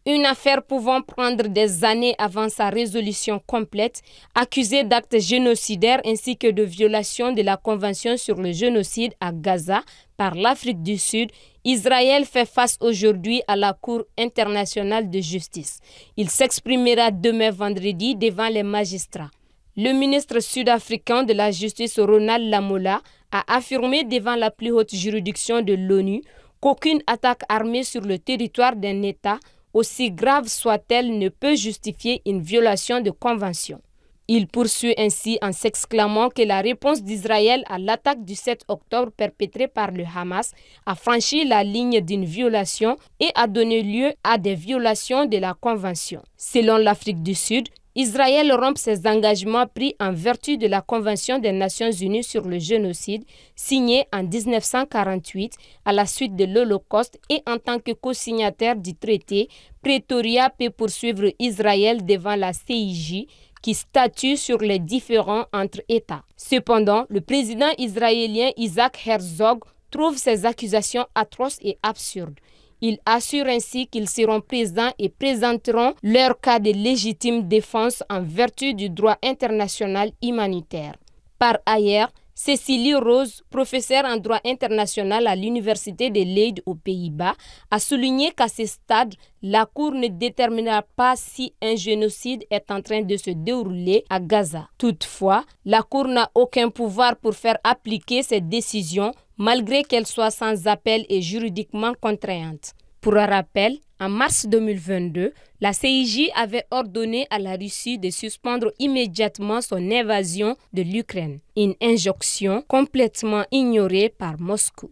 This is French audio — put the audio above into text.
Une affaire pouvant prendre des années avant sa résolution complète, accusée d'actes génocidaires ainsi que de violation de la Convention sur le génocide à Gaza par l'Afrique du Sud, Israël fait face aujourd'hui à la Cour internationale de justice. Il s'exprimera demain vendredi devant les magistrats. Le ministre sud-africain de la Justice, Ronald Lamola, a affirmé devant la plus haute juridiction de l'ONU qu'aucune attaque armée sur le territoire d'un État, aussi grave soit-elle, ne peut justifier une violation de convention. Il poursuit ainsi en s'exclamant que la réponse d'Israël à l'attaque du 7 octobre perpétrée par le Hamas a franchi la ligne d'une violation et a donné lieu à des violations de la convention. Selon l'Afrique du Sud, Israël rompt ses engagements pris en vertu de la Convention des Nations Unies sur le génocide, signée en 1948 à la suite de l'Holocauste, et en tant que co-signataire du traité, Pretoria peut poursuivre Israël devant la CIJ qui statue sur les différends entre États. Cependant, le président israélien Isaac Herzog trouve ces accusations atroces et absurdes. Il assure ainsi qu'ils seront présents et présenteront leur cas de légitime défense en vertu du droit international humanitaire. Par ailleurs, Cécilie Rose, professeure en droit international à l'Université de Leyde aux Pays-Bas, a souligné qu'à ce stade, la Cour ne déterminera pas si un génocide est en train de se dérouler à Gaza. Toutefois, la Cour n'a aucun pouvoir pour faire appliquer ces décisions, malgré qu'elles soient sans appel et juridiquement contraignantes. Pour un rappel, en mars 2022, la CIJ avait ordonné à la Russie de suspendre immédiatement son invasion de l'Ukraine, une injonction complètement ignorée par Moscou.